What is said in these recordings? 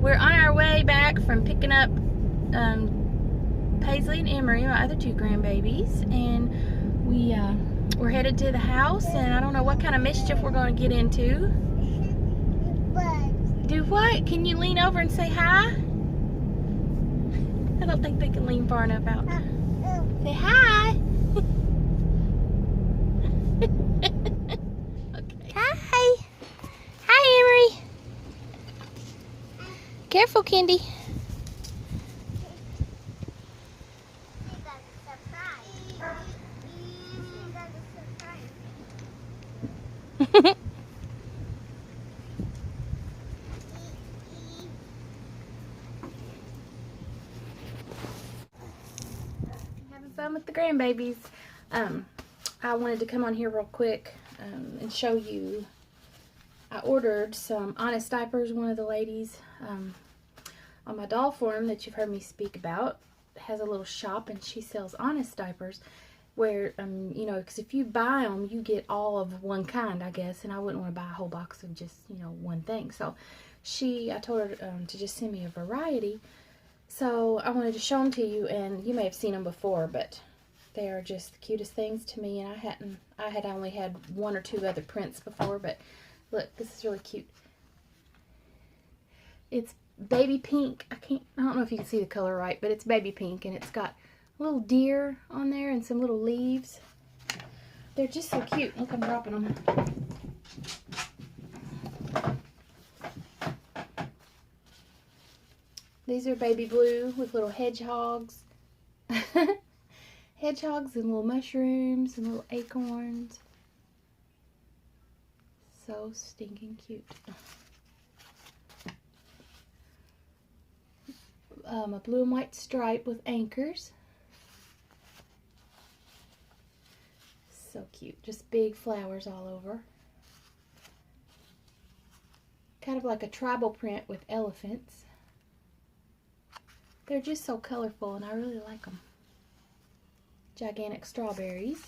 We're on our way back from picking up Paisley and Emery, my other two grandbabies, and we're headed to the house, and I don't know what kind of mischief we're going to get into. Do what? Can you lean over and say hi? I don't think they can lean far enough out. Say hi. Okay. Hi. Hi, Emery. Careful, Candy. Having fun with the grandbabies. I wanted to come on here real quick and show you. I ordered some Honest diapers. One of the ladies on my doll forum that you've heard me speak about has a little shop, and she sells Honest diapers where, you know, because if you buy them, you get all of one kind, I guess, and I wouldn't want to buy a whole box of just, you know, one thing. So I told her to just send me a variety. So I wanted to show them to you, and you may have seen them before, but they are just the cutest things to me, and I had only had one or two other prints before, but look, this is really cute. It's baby pink. I don't know if you can see the color right, but it's baby pink, and it's got a little deer on there and some little leaves. They're just so cute. Look, I'm dropping them. These are baby blue with little hedgehogs. Hedgehogs and little mushrooms and little acorns. So stinking cute. A blue and white stripe with anchors. So cute. Just big flowers all over. Kind of like a tribal print with elephants. They're just so colorful, and I really like them. Gigantic strawberries.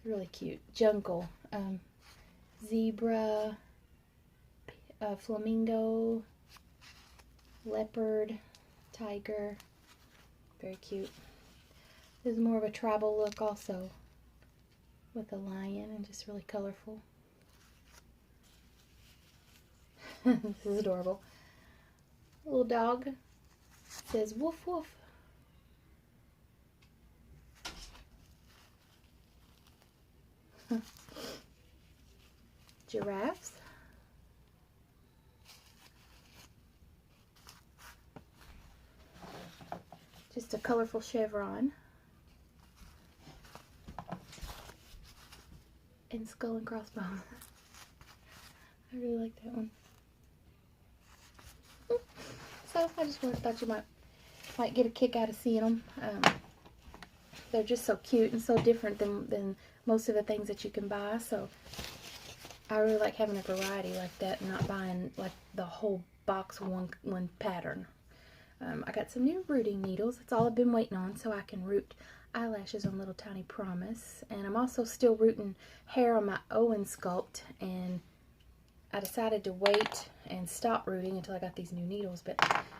Really cute. Jungle. Zebra. Flamingo. Leopard. Tiger. Very cute. This is more of a tribal look also, with a lion, and just really colorful. This is adorable. A little dog. It says woof woof. Giraffes. Just a colorful chevron. And skull and crossbones. I really like that one. So I just thought you might get a kick out of seeing them. They're just so cute and so different than most of the things that you can buy. So I really like having a variety like that and not buying like the whole box one pattern. I got some new rooting needles. That's all I've been waiting on, so I can root eyelashes on Little Tiny Promise. And I'm also still rooting hair on my Owen Sculpt, and I decided to wait and stop rooting until I got these new needles. But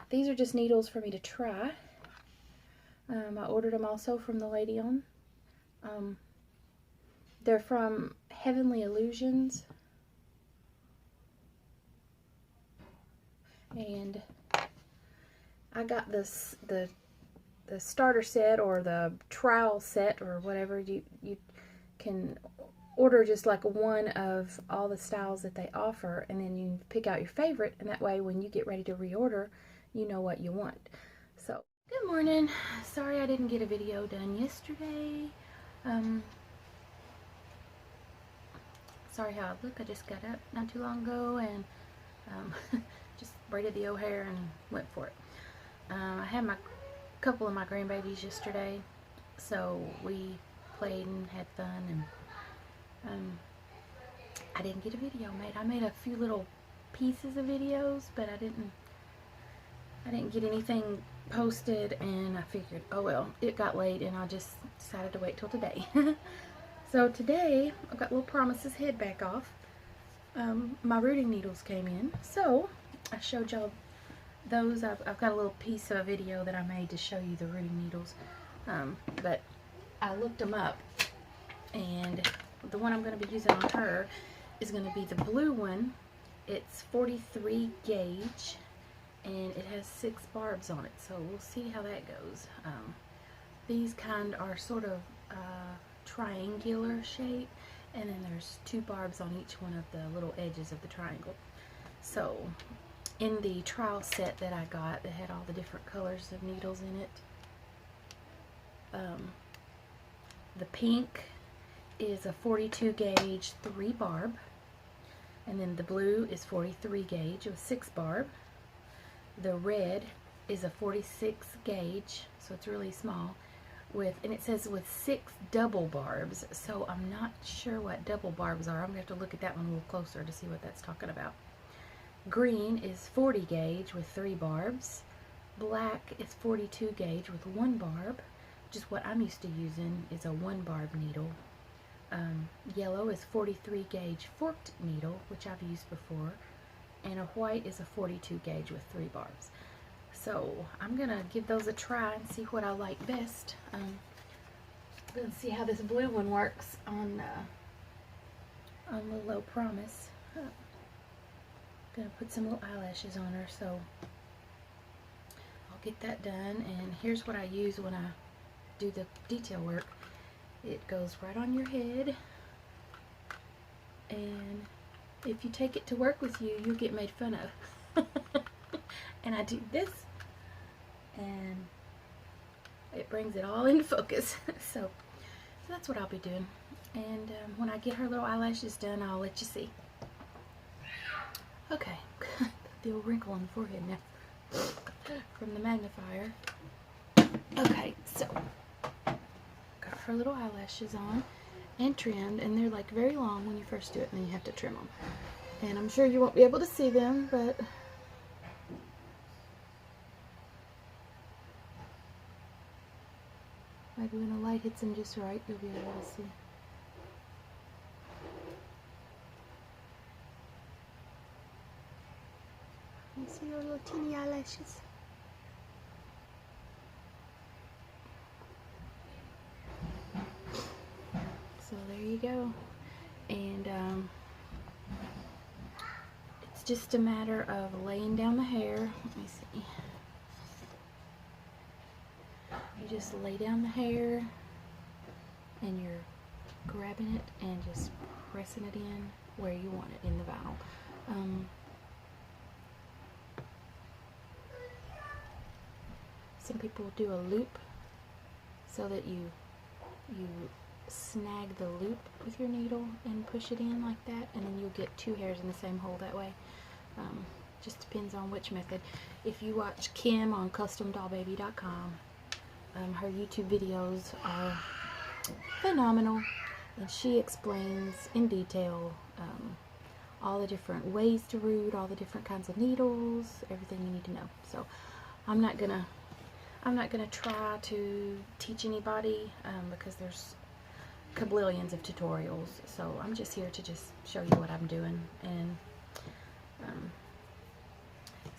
these are just needles for me to try. I ordered them also from the lady on. They're from Heavenly Illusions. And I got the starter set or the trial set or whatever. You can order just like one of all the styles that they offer, and then you pick out your favorite, and that way when you get ready to reorder, you know what you want. So, good morning. Sorry I didn't get a video done yesterday. Sorry how I look. I just got up not too long ago and just braided the O'Hare and went for it. I had a couple of my grandbabies yesterday, so we played and had fun, and I didn't get a video made. I made a few little pieces of videos, but I didn't get anything posted, and I figured, oh well, it got late, and I just decided to wait till today. So today, I've got Little Promise's head back off. my rooting needles came in. So I showed y'all those. I've got a little piece of a video that I made to show you the rooting needles. But I looked them up, and the one I'm going to be using on her is going to be the blue one. It's 43 gauge, and it has 6 barbs on it, so we'll see how that goes. These kind are sort of triangular shape, and then there's 2 barbs on each one of the little edges of the triangle. So in the trial set that I got that had all the different colors of needles in it, the pink is a 42 gauge 3 barb, and then the blue is 43 gauge with 6 barb. The red is a 46 gauge, so it's really small, and it says with 6 double barbs, so I'm not sure what double barbs are. I'm going to have to look at that one a little closer to see what that's talking about. Green is 40 gauge with 3 barbs. Black is 42 gauge with 1 barb. Just what I'm used to using is a 1 barb needle. Yellow is 43 gauge forked needle, which I've used before, and a white is a 42 gauge with 3 barbs. So I'm gonna give those a try and see what I like best. I'm gonna see how this blue one works on the Low Promise. Gonna put some little eyelashes on her, so I'll get that done. And here's what I use when I do the detail work. It goes right on your head, and if you take it to work with you, you'll get made fun of. And I do this, and it brings it all into focus. So that's what I'll be doing. And when I get her little eyelashes done, I'll let you see. Okay, the old wrinkle on the forehead now from the magnifier. Okay, so got her little eyelashes on and trimmed, and they're like very long when you first do it, and then you have to trim them. And I'm sure you won't be able to see them, but maybe when the light hits them just right, you'll be able to see. You see your little teeny eyelashes? So there you go. And it's just a matter of laying down the hair. Let me see. You just lay down the hair, and you're grabbing it and just pressing it in where you want it in the vinyl. Some people do a loop so that you snag the loop with your needle and push it in like that, and then you'll get 2 hairs in the same hole that way. Just depends on which method. If you watch Kim on CustomDollBaby.com, her YouTube videos are phenomenal, and she explains in detail all the different ways to root, all the different kinds of needles, everything you need to know. So I'm not gonna try to teach anybody because there's kabillions of tutorials. So I'm just here to just show you what I'm doing. And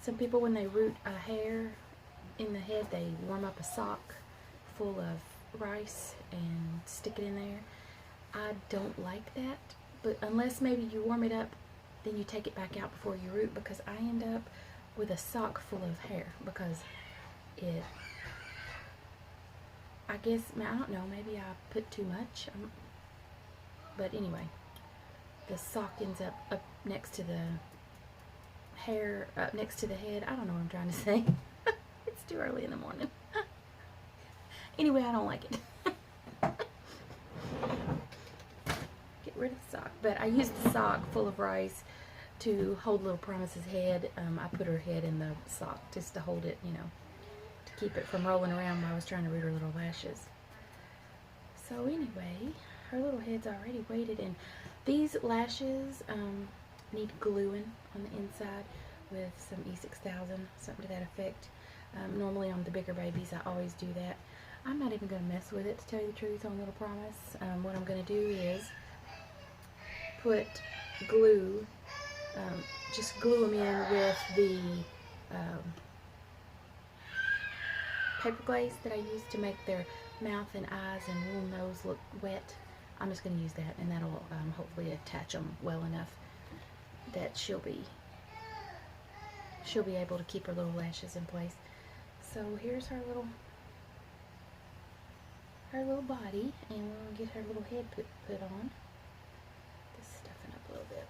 some people, when they root a hair in the head, they warm up a sock full of rice and stick it in there. I don't like that, but unless maybe you warm it up, then you take it back out before you root, because I end up with a sock full of hair because I guess, I don't know, maybe I put too much, but anyway, the sock ends up next to the hair, up next to the head. I don't know what I'm trying to say. It's too early in the morning. Anyway, I don't like it. Get rid of the sock. But I used the sock full of rice to hold Little Promise's head. I put her head in the sock just to hold it, you know, to keep it from rolling around while I was trying to root her little lashes. So anyway, her little head's already weighted, and these lashes need gluing on the inside with some E6000, something to that effect. Normally on the bigger babies, I always do that. I'm not even going to mess with it, to tell you the truth, on Little Promise. What I'm going to do is put glue just glue them in with the paper glaze that I use to make their mouth and eyes and little nose look wet. I'm just going to use that, and that'll hopefully attach them well enough that she'll be able to keep her little lashes in place. So here's her little body, and we'll get her little head put on. Just stuffing up a little bit.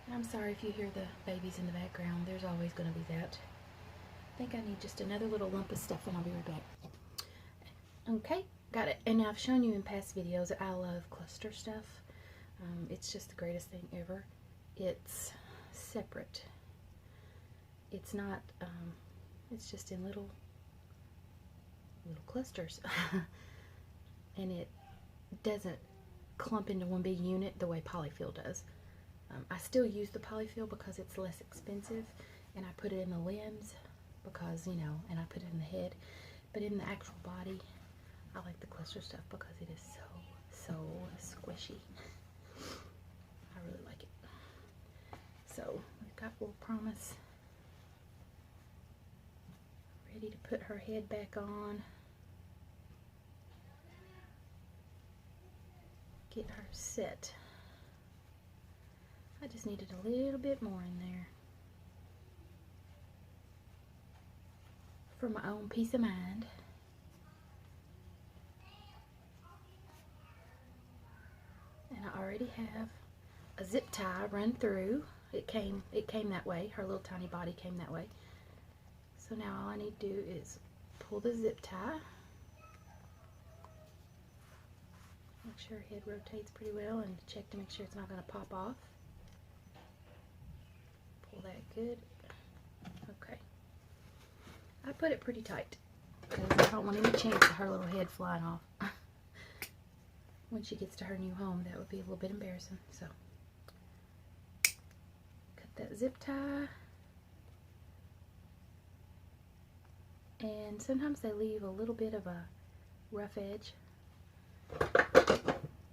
And I'm sorry if you hear the babies in the background. There's always going to be that. I think I need just another little lump of stuff, and I'll be right back. Okay, got it. And I've shown you in past videos that I love cluster stuff. It's just the greatest thing ever. It's separate. It's not, it's just in little clusters. And it doesn't clump into one big unit the way polyfill does. I still use the polyfill because it's less expensive, and I put it in the limbs because, you know, and I put it in the head. But in the actual body, I like the cluster stuff because it is so squishy. I really like it. So we've got Little Promise ready to put her head back on. Get her set. I just needed a little bit more in there for my own peace of mind. And I already have a zip tie run through. It came that way. Her little tiny body came that way. So now all I need to do is pull the zip tie. Make sure her head rotates pretty well, and check to make sure it's not going to pop off. Pull that good. Okay. I put it pretty tight because I don't want any chance of her little head flying off. When she gets to her new home, that would be a little bit embarrassing. So, cut that zip tie. And sometimes they leave a little bit of a rough edge.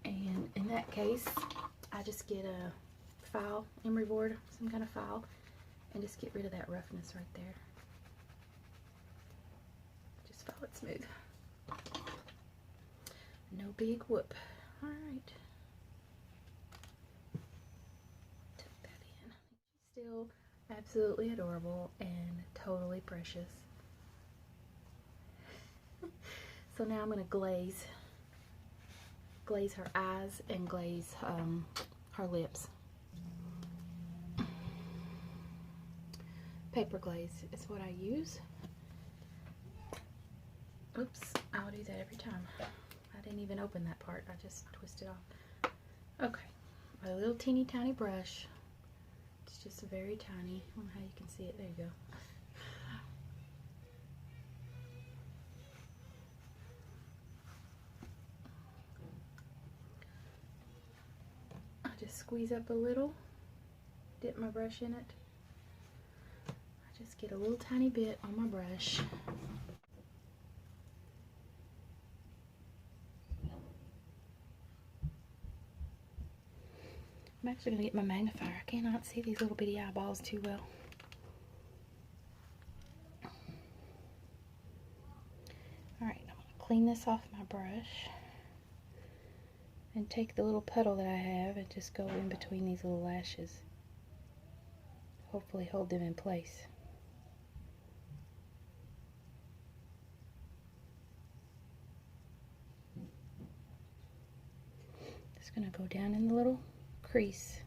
And in that case, I just get a file, emery board, some kind of file, and just get rid of that roughness right there. Just file it smooth. No big whoop. Alright. Tuck that in. Still absolutely adorable and totally precious. So now I'm going to glaze her eyes and glaze her lips. Paper glaze is what I use. Oops, I'll do that every time. I didn't even open that part, I just twisted off. Okay, a little teeny tiny brush. It's just very tiny. I don't know how you can see it. There you go. I just squeeze up a little, dip my brush in it. I just get a little tiny bit on my brush. I'm actually going to get my magnifier. I cannot see these little bitty eyeballs too well. Alright, I'm going to clean this off my brush and take the little puddle that I have and just go in between these little lashes. Hopefully hold them in place. Just going to go down in the little crease.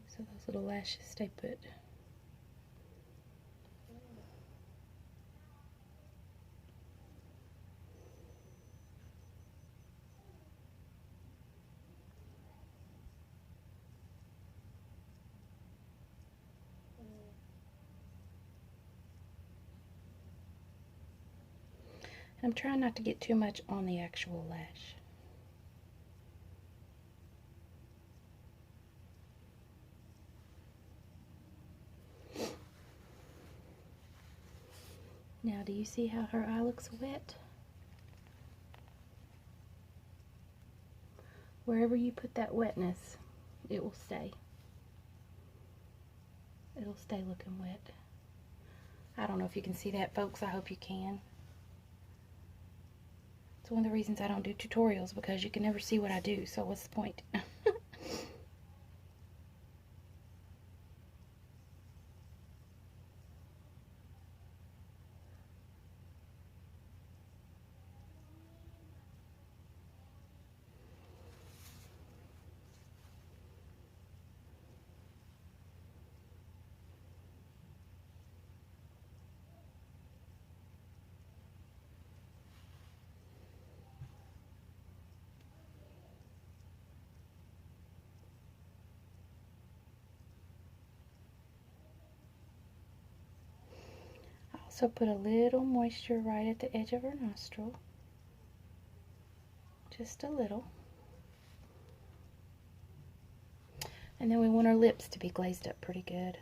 So those little lashes stay put. I'm trying not to get too much on the actual lash. Now, do you see how her eye looks wet? Wherever you put that wetness, it will stay. It'll stay looking wet. I don't know if you can see that, folks. I hope you can. It's one of the reasons I don't do tutorials, because you can never see what I do, so what's the point? Also put a little moisture right at the edge of her nostril. Just a little. And then we want our lips to be glazed up pretty good.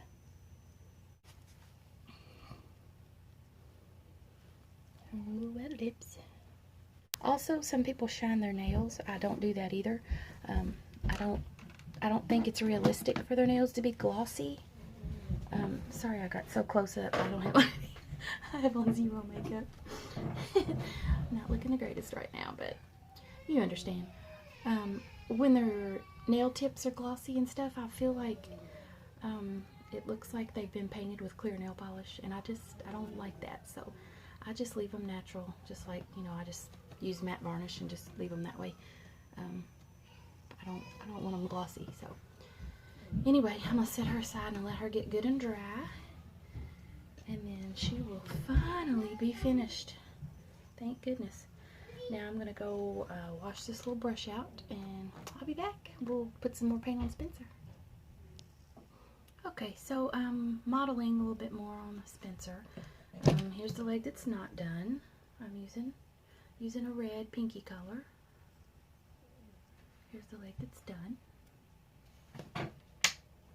Ooh, wet lips. Also, some people shine their nails. I don't do that either. I don't think it's realistic for their nails to be glossy. Sorry I got so close up. I don't have I have on zero makeup. Not looking the greatest right now, but you understand. When their nail tips are glossy and stuff, I feel like it looks like they've been painted with clear nail polish, and I don't like that. So I just leave them natural, just like, you know, I just use matte varnish and just leave them that way. I don't want them glossy. So anyway, I'm gonna set her aside and let her get good and dry, and then she will finally be finished. Thank goodness. Now I'm gonna go wash this little brush out, and I'll be back. We'll put some more paint on Spencer. Okay, so I'm modeling a little bit more on Spencer. Here's the leg that's not done. I'm using a red pinky color. Here's the leg that's done.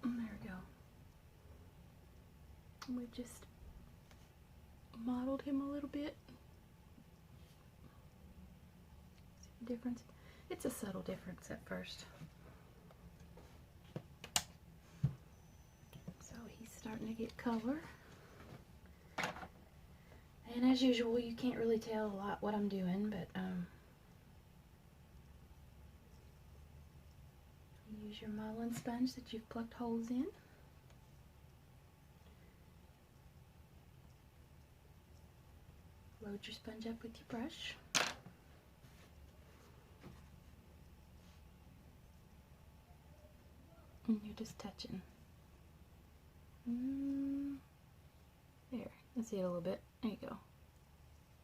And there we go. And we just modeled him a little bit. See the difference? It's a subtle difference at first. So he's starting to get color. And as usual, you can't really tell a lot what I'm doing, but use your modeling sponge that you've plucked holes in. Load your sponge up with your brush. And you're just touching. There, let's see it a little bit. There you go.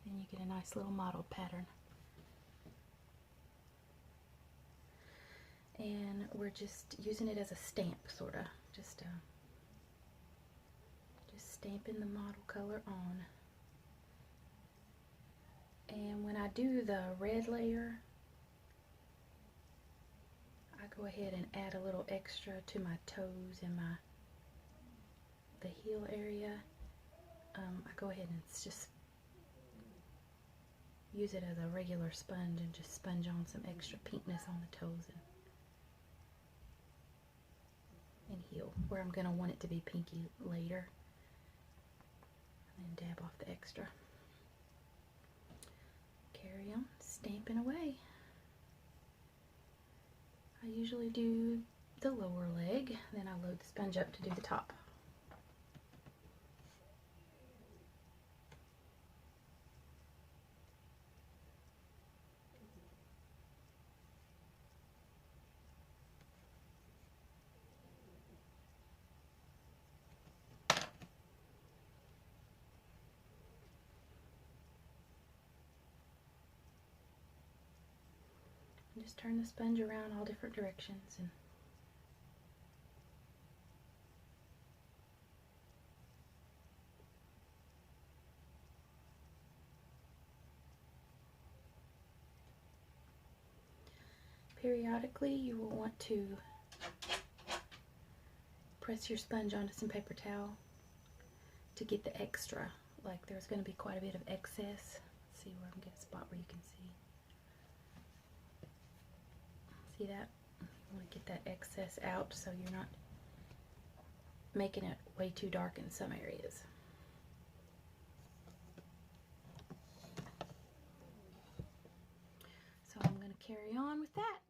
Then you get a nice little mottled pattern. And we're just using it as a stamp, sort of. Just stamping the model color on. And when I do the red layer, I go ahead and add a little extra to my toes and the heel area. I go ahead and just use it as a regular sponge and just sponge on some extra pinkness on the toes and heel, where I'm going to want it to be pinky later. And then dab off the extra. Carry on stamping away. I usually do the lower leg, then I load the sponge up to do the top. Just turn the sponge around all different directions, and periodically you will want to press your sponge onto some paper towel to get the extra, like there's going to be quite a bit of excess. Let's see where I can get a spot where you can see. See that? You want to get that excess out so you're not making it way too dark in some areas. So I'm going to carry on with that.